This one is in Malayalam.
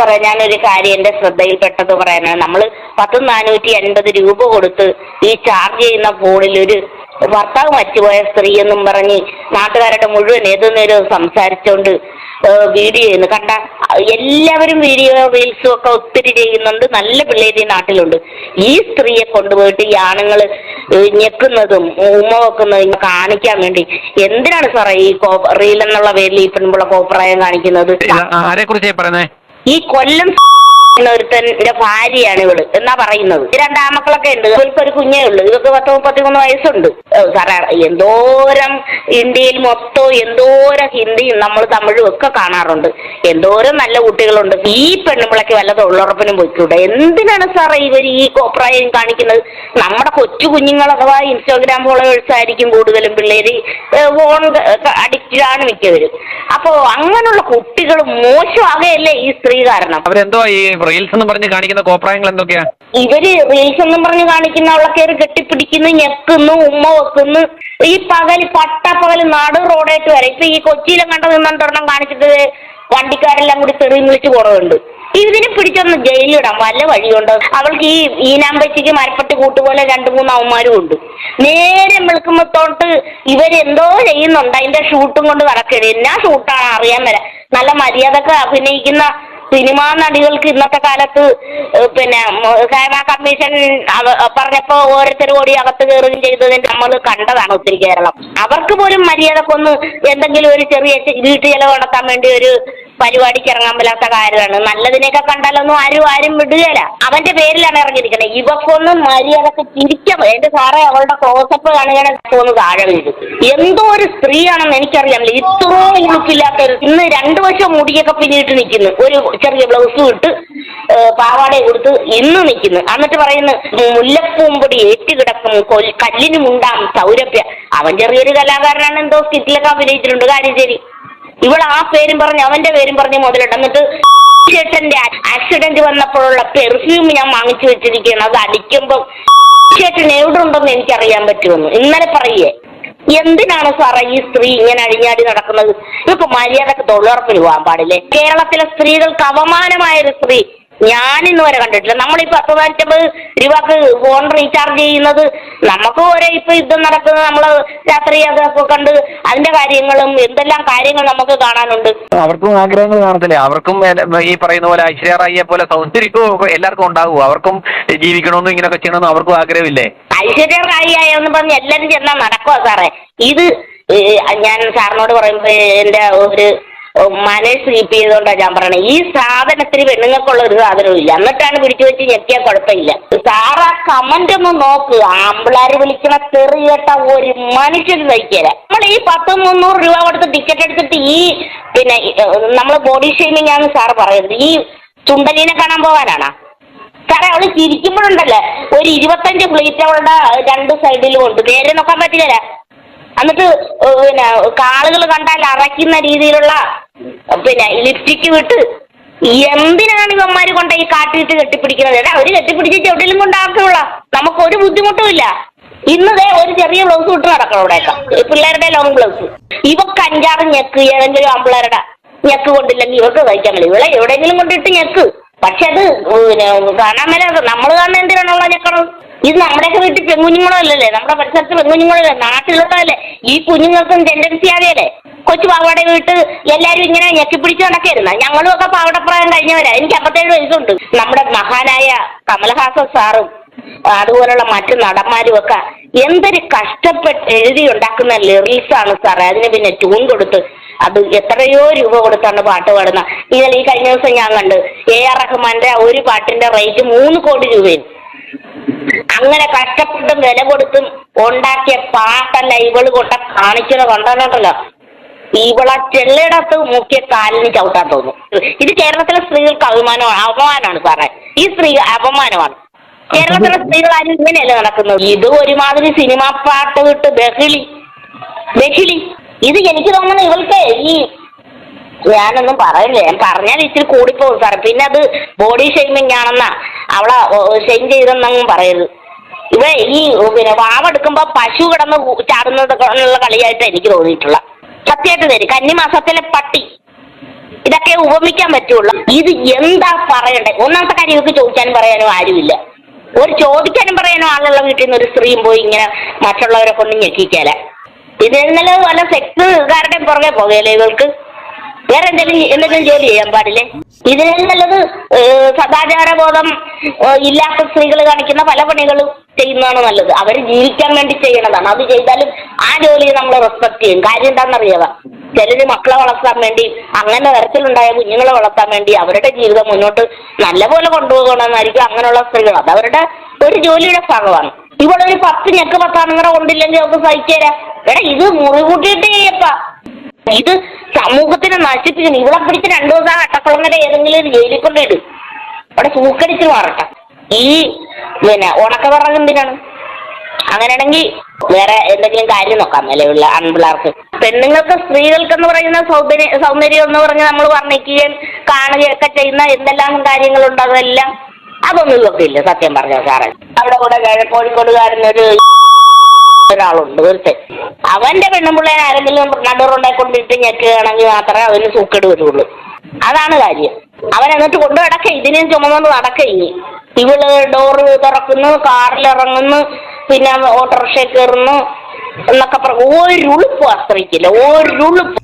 പറയാം, ഞാനൊരു കാര്യം എന്റെ ശ്രദ്ധയിൽപ്പെട്ടത് പറയാനാണ്. നമ്മൾ 480 രൂപ കൊടുത്ത് ഈ ചാർജ് ചെയ്യുന്ന ഫോണിൽ ഒരു ഭർത്താവ് മറ്റുപോയ സ്ത്രീ എന്നും പറഞ്ഞ് നാട്ടുകാരുടെ മുഴുവൻ ഏതു നേരവും സംസാരിച്ചോണ്ട് വീഡിയോ ചെയ്യുന്നു. കണ്ട എല്ലാവരും വീഡിയോ റീൽസും ഒക്കെ ഒത്തിരി ചെയ്യുന്നുണ്ട്. നല്ല പിള്ളേര് നാട്ടിലുണ്ട്. ഈ സ്ത്രീയെ കൊണ്ടുപോയിട്ട് ഈ ആണുങ്ങൾ ഞെക്കുന്നതും ഉമ്മ വെക്കുന്നതും കാണിക്കാൻ വേണ്ടി എന്തിനാണ് സാറേ ഈ റീൽ എന്നുള്ള പേരിൽ ഈ പെൺപിള്ള കോപ്രായം കാണിക്കുന്നത്? ആരെ കുറിച്ചാണ് പറയുന്നത്? ഈ കൊല്ലം ഒരുത്തന്റെ ഭാര്യയാണ് ഇവള് എന്നാ പറയുന്നത്. 2 ആമക്കളൊക്കെ ഉണ്ട്. ഇവൾക്ക് ഒരു കുഞ്ഞേ ഉള്ളു. ഇവർക്ക് 10-33 വയസ്സുണ്ട്. സാറേ, എന്തോരം ഇന്ത്യയിൽ മൊത്തം എന്തോരം ഹിന്ദിയും നമ്മൾ തമിഴും ഒക്കെ കാണാറുണ്ട്. എന്തോരം നല്ല കുട്ടികളുണ്ട്. ഈ പെണ്ണുമ്പിളക്ക് വല്ല തൊഴിലുറപ്പിനും പോയിക്കൂടെ? എന്തിനാണ് സാറേ ഇവർ ഈ കോപ്രായം കാണിക്കുന്നത്? നമ്മുടെ കൊച്ചു കുഞ്ഞുങ്ങൾ അഥവാ ഇൻസ്റ്റാഗ്രാം ഫോളോവേഴ്സ് ആയിരിക്കും കൂടുതലും. പിള്ളേര് ഫോൺ അഡിക്റ്റഡ് ആണ് മിക്കവരും. അപ്പോ അങ്ങനെയുള്ള കുട്ടികൾ മോശമാകെയല്ലേ ഈ സ്ത്രീ കാരണം? അവരെന്തോ ഈ റീൽസ് എന്ന് പറഞ്ഞ് കാണിക്കുന്ന കോപ്രായങ്ങൾ എന്തൊക്കെയാ? ഇവര് റീൽസ് എന്നും പറഞ്ഞ് കാണിക്കുന്ന അവളെ കയറി കെട്ടിപ്പിടിക്കുന്നു, ഞെക്കുന്നു, ഉമ്മ വെക്കുന്നു. ഈ പട്ടപ്പകല് നാട് റോഡായിട്ട് വരെ ഇപ്പൊ ഈ കൊച്ചിയിലും കണ്ട നിന്നൊരെണ്ണം കാണിച്ചിട്ട് വണ്ടിക്കാരെല്ലാം കൂടി തെറി വിളിച്ച് പോണതുണ്ട്. ഇതിനെ പിടിച്ചൊന്ന് ജയിലിടാം വല്ല വഴിയുണ്ടോ? അവൾക്ക് ഈ ഈനാമ്പച്ചിക്ക് മരപ്പട്ടി കൂട്ടുപോലെ 2-3 അവന്മാരും ഉണ്ട്. നേരെ വെളുക്കുമ്പോ തൊട്ട് ഇവരെന്തോ ചെയ്യുന്നുണ്ട്. അതിന്റെ ഷൂട്ടും കൊണ്ട് നടക്കരുത്. എന്നാ ഷൂട്ടാണ് അറിയാൻ വരാം. നല്ല മര്യാദക്ക് അഭിനയിക്കുന്ന സിനിമാ നടികൾക്ക് ഇന്നത്തെ കാലത്ത് ഹേമ കമ്മീഷൻ പറഞ്ഞപ്പോ ഓരോരുത്തർ ഓടി അകത്ത് കയറുകയും ചെയ്തതിന് നമ്മൾ കണ്ടതാണ് ഒത്തിരി കേരളം. അവർക്ക് പോലും മര്യാദക്കൊന്ന് എന്തെങ്കിലും ഒരു ചെറിയ വീട്ടു ചെലവ് നടത്താൻ വേണ്ടി ഒരു പരിപാടിക്ക് ഇറങ്ങാൻ പറ്റാത്ത കാര്യമാണ്. നല്ലതിനെയൊക്കെ കണ്ടാലൊന്നും ആരും വിടുകയില്ല. അവന്റെ പേരിലാണ് ഇറങ്ങിയിരിക്കുന്നത്. ഇവക്കൊന്നും മര്യാദക്ക് ചിരിക്കാം. എന്റെ സാറേ, അവളുടെ ക്ലോസപ്പ് കാണുകയാണ് തോന്നുന്നു താഴെ വീഴും. എന്തോ ഒരു സ്ത്രീയാണെന്ന് എനിക്കറിയാമല്ലോ. ഇത്രയും ഉളുപ്പില്ലാത്തൊരു. ഇന്ന് 2 വർഷം മുടിയൊക്കെ പിന്നിട്ട് നിൽക്കുന്നു. ഒരു ചെറിയ ബ്ലൗസ് ഇട്ട് പാവാടയെ കൊടുത്ത് ഇന്ന് നിൽക്കുന്നു. എന്നിട്ട് പറയുന്നു മുല്ലപ്പൂമ്പൊടി ഏറ്റുകിടക്കും കല്ലിനുമുണ്ടാം സൗരഭ്യ. അവൻ ചെറിയൊരു കലാകാരനാണ്. എന്തോ സ്കിറ്റിലൊക്കെ അഭിനയിച്ചിട്ടുണ്ട്. കാര്യം ശരി. ഇവൾ ആ പേരും പറഞ്ഞ് അവന്റെ പേരും പറഞ്ഞ് മുതലിട്ട്. എന്നിട്ട് ചേട്ടന്റെ ആക്സിഡന്റ് വന്നപ്പോഴുള്ള പെർഫ്യൂം ഞാൻ വാങ്ങിച്ചു വെച്ചിരിക്കുകയാണ്. അത് അടിക്കുമ്പോൾ ചേട്ടൻ എവിടെ ഉണ്ടെന്ന് എനിക്കറിയാൻ പറ്റുമെന്ന് ഇന്നലെ പറയേ. എന്തിനാണ് സാറേ ഈ സ്ത്രീ ഇങ്ങനെ അഴിഞ്ഞാടി നടക്കുന്നത്? ഇവർക്ക് മര്യാദക്ക് തൊഴിലുറപ്പിന് പോകാൻ പാടില്ലേ? കേരളത്തിലെ സ്ത്രീകൾക്ക് അപമാനമായൊരു സ്ത്രീ ഞാനിന്ന് വരെ കണ്ടിട്ടില്ല. നമ്മളിപ്പോ 10-50 രൂപക്ക് ഫോൺ റീചാർജ് ചെയ്യുന്നത് നമുക്ക് ഒരേ ഇപ്പൊ യുദ്ധം നടക്കുന്നത് നമ്മള് രാത്രി അതൊക്കെ കണ്ട് അതിന്റെ കാര്യങ്ങളും എന്തെല്ലാം കാര്യങ്ങൾ നമുക്ക് കാണാനുണ്ട്. അവർക്കും ആഗ്രഹങ്ങൾ കാണത്തില്ലേ? അവർക്കും ഈ പറയുന്ന പോലെ ഐശ്വര്യ റായിയെ പോലെ സൗന്ദര്യവും എല്ലാവർക്കും ഉണ്ടാവും. അവർക്കും ജീവിക്കണമെന്നും ഇങ്ങനെയൊക്കെ ചെയ്യണമെന്നും അവർക്കും ആഗ്രഹമില്ലേ? ഐശ്വര്യ റായി ആയെന്ന് പറഞ്ഞ് എല്ലാരും ചെന്നാൽ നടക്കുവാ സാറേ. ഇത് ഞാൻ സാറിനോട് പറയുമ്പോ എന്റെ ഒരു മനസ്സ് സ്ലീപ്പ് ചെയ്തുകൊണ്ടാണ് ഞാൻ പറയണത്. ഈ സാധനത്തിന് പെണ്ണുങ്ങൾക്കുള്ള ഒരു സാധനവും ഇല്ല. എന്നിട്ടാണ് പിടിച്ചു വെച്ച് ഞെക്കിയാൽ കുഴപ്പമില്ല. സാറാ കമന്റ് ഒന്ന് നോക്ക്. ആമ്പിളാര് വിളിക്കണ തെറി കേട്ട ഒരു മനുഷ്യന് സഹിക്കില്ല. നമ്മൾ ഈ 100-300 രൂപ കൊടുത്ത് ടിക്കറ്റ് എടുത്തിട്ട് ഈ നമ്മൾ ബോഡി ഷെയ്മിങ് ആണ് സാറ് പറയുന്നത്. ഈ ചുണ്ടലീനെ കാണാൻ പോകാനാണോ സാറേ? അവള് ചിരിക്കുമ്പോഴുണ്ടല്ലേ ഒരു 25 പ്ലേറ്റ് അവളുടെ 2 സൈഡിലും ഉണ്ട്. നേരെ നോക്കാൻ പറ്റില്ല. എന്നിട്ട് കാളുകൾ കണ്ടാൽ അറയ്ക്കുന്ന രീതിയിലുള്ള ലിപ്സ്റ്റിക്ക് വിട്ട് എന്തിനാണ് ഇവന്മാര് കൊണ്ട് ഈ കാട്ടിയിട്ട് കെട്ടിപ്പിടിക്കുന്നത്? അവര് കെട്ടിപ്പിടിച്ച് ചെവിടിലും കൊണ്ടാക്കുള്ള നമുക്കൊരു ബുദ്ധിമുട്ടുമില്ല. ഇന്നതേ ഒരു ചെറിയ ബ്ലൗസ് ഇട്ട് നടക്കണം ഇവിടെയൊക്കെ. പിള്ളേരുടെ ലോങ് ബ്ലൗസ്. ഇവക്ക് 5-6 ഞെക്ക് ഏതെങ്കിലും ആമ്പിള്ളേരുടെ ഞെക്ക് കൊണ്ടില്ലെങ്കിൽ ഇവർക്ക് കഴിക്കാൻ പറ്റില്ല. ഇവിടെ എവിടെയെങ്കിലും കൊണ്ടിട്ട് ഞെക്ക്. പക്ഷെ അത് കാണാൻ മേലെ നമ്മൾ കാണുന്ന എന്തിനാണുള്ള ഞെക്കണം? ഇത് നമ്മുടെയൊക്കെ വീട്ടിൽ പെൺകുഞ്ഞുങ്ങളല്ലേ? നമ്മുടെ പരിസരത്ത് പെൺകുഞ്ഞുങ്ങളല്ലേ? നാട്ടിലുള്ളതല്ലേ? ഈ കുഞ്ഞുങ്ങൾക്കും ടെൻഡൻസി ആകെയല്ലേ? കൊച്ചു പാവാട വീട്ട് എല്ലാരും ഇങ്ങനെ ഞെക്കിപ്പിടിച്ച് നടക്കായിരുന്ന. ഞങ്ങളും ഒക്കെ പാവടപ്രായം കഴിഞ്ഞവരാ. എനിക്ക് 57 വയസ്സുണ്ട്. നമ്മുടെ മഹാനായ കമൽഹാസൻ സാറും അതുപോലുള്ള മറ്റു നടന്മാരും ഒക്കെ എന്തൊരു കഷ്ടപ്പെട്ട് എഴുതി ഉണ്ടാക്കുന്ന ലിറിക്സാണ് സാറേ. അതിന് പിന്നെ ട്യൂൺ കൊടുത്ത് അത് എത്രയോ രൂപ കൊടുത്താണ് പാട്ട് പാടുന്നത്. ഇന്നലെ ഈ കഴിഞ്ഞ ദിവസം ഞാൻ കണ്ട് AR റഹ്മാന്റെ ഒരു പാട്ടിന്റെ റേറ്റ് 3 കോടി രൂപയും. അങ്ങനെ കഷ്ടപ്പെട്ടും വില കൊടുത്തും ഉണ്ടാക്കിയ പാട്ടല്ല ഇവള് കൊണ്ട കാണിച്ചത് കണ്ടാലുണ്ടല്ലോ. ഇവളെ ചെള്ളിടത്ത് മുഖ്യ കാലിന് ചവിട്ടാൻ തോന്നും. ഇത് കേരളത്തിലെ സ്ത്രീകൾക്ക് അപമാനമാണ് സാറേ. ഈ സ്ത്രീ അപമാനമാണ്. കേരളത്തിലെ സ്ത്രീകൾ ആരും ഇങ്ങനെയല്ല നടക്കുന്നത്. ഇത് ഒരുമാതിരി സിനിമാ പാട്ട് വിട്ട് ബഹിളി. ഇത് എനിക്ക് തോന്നുന്നു ഇവൾക്ക് ഈ ഞാനൊന്നും പറയില്ലേ. ഞാൻ പറഞ്ഞാൽ ഇച്ചിരി കൂടിപ്പോകും സാറേ. പിന്നെ അത് ബോഡി ഷെയ്മിങ് ആണെന്നാ അവളെ ഷെയിം ചെയ്തെന്നങ്ങും പറയരുത്. ഇവ ഈ വാവെടുക്കുമ്പോ പശു കിടന്ന് ചാടുന്നത് കളിയായിട്ട് എനിക്ക് തോന്നിയിട്ടുള്ള. സത്യമായിട്ട് തരും. കന്നിമാസത്തിലെ പട്ടി ഇതൊക്കെ ഉപമിക്കാൻ പറ്റുള്ളൂ. ഇത് എന്താ പറയണ്ടേ? ഒന്നാമത്തെ കാര്യം ഇവർക്ക് ചോദിക്കാനും പറയാനും ആരുമില്ല. ഒരു ചോദിക്കാനും പറയാനും ആളുള്ള വീട്ടിൽ നിന്ന് ഒരു സ്ത്രീയും പോയി ഇങ്ങനെ മറ്റുള്ളവരെ കൊണ്ട് ഞെക്കിക്കാല. ഇത് ഇന്നലെ വല്ല സെക്സുകാരുടെ പുറകെ പോകല്ലേ ഇവൾക്ക്? വേറെ എന്തെങ്കിലും ജോലി ചെയ്യാൻ പാടില്ലേ? ഇതിന് നല്ലത് സദാചാരബോധം ഇല്ലാത്ത സ്ത്രീകൾ കാണിക്കുന്ന പല പണികളും ചെയ്യുന്നതാണ് നല്ലത്. അവർ ജീവിക്കാൻ വേണ്ടി ചെയ്യണതാണ്. അത് ചെയ്താലും ആ ജോലിയെ നമ്മൾ റെസ്പെക്ട് ചെയ്യും. കാര്യം എന്താണെന്നറിയാവാ, ചിലര് മക്കളെ വളർത്താൻ വേണ്ടി, അങ്ങനെ തരത്തിലുണ്ടായ കുഞ്ഞുങ്ങളെ വളർത്താൻ വേണ്ടി അവരുടെ ജീവിതം മുന്നോട്ട് നല്ലപോലെ കൊണ്ടുപോകണമെന്നായിരിക്കും അങ്ങനെയുള്ള സ്ത്രീകൾ. അത് അവരുടെ ഒരു ജോലിയുടെ ഭാഗമാണ്. ഇവിടെ ഒരു 10 ഞെക്ക് 10 ആണുങ്ങളെ കൊണ്ടില്ലെങ്കിൽ അവർക്ക് സഹിച്ചേരാ. എടാ ഇത് മുറികൂട്ടിയിട്ട് ചെയ്യപ്പാ. ഇത് സമൂഹത്തിനെ നശിപ്പിക്കുന്നു. ഇവിടെ പിടിച്ച് 2 ദിവസം അട്ടക്കുളങ്ങര ഏതെങ്കിലും ഒരു ജയിലിൽ കൊണ്ടിടും. അവിടെ സൂക്കടിച്ച് മാറട്ടെ. ഈ ഉണക്കവിറക് എന്തിനാണ്? അങ്ങനെയാണെങ്കിൽ വേറെ എന്തെങ്കിലും കാര്യം നോക്കാം. നിലവിലുള്ള ആൺപിള്ളേർക്ക്, പെണ്ണുങ്ങൾക്ക്, സ്ത്രീകൾക്കെന്ന് പറയുന്ന സൗന്ദര്യം എന്ന് പറഞ്ഞ് നമ്മൾ വർണ്ണിക്കുകയും കാണുകയൊക്കെ ചെയ്യുന്ന എന്തെല്ലാം കാര്യങ്ങളുണ്ട് അതൊന്നും ഇതൊക്കെ ഇല്ല. സത്യം പറഞ്ഞ സാറേ, അവിടെ കൂടെ കോഴിക്കോടുകാരനൊരു ഒരാളുണ്ട് ഒരുത്തൻ. അവന്റെ പെണ്ണുമ്പിള്ളേനെ ആരെങ്കിലും നടുറുണ്ടായിക്കൊണ്ടിട്ട് ഞെക്കുകയാണെങ്കിൽ മാത്രമേ അവന് സൂക്കേട് വരുള്ളൂ. അതാണ് കാര്യം. അവൻ എന്നിട്ട് കൊണ്ടു നടക്ക, ഇതിനെയും ചുമന്നുകൊണ്ട് നടക്ക. ഇവള് ഡോറ് തുറക്കുന്നു, കാറിലിറങ്ങുന്നു, പിന്നെ ഓട്ടോറിക്ഷയിൽ കയറുന്നു എന്നൊക്കെ ഒരു ഉളുപ്പ് അസ്ത്രയ്ക്കില്ല. ഒരു ഉളുപ്പ്.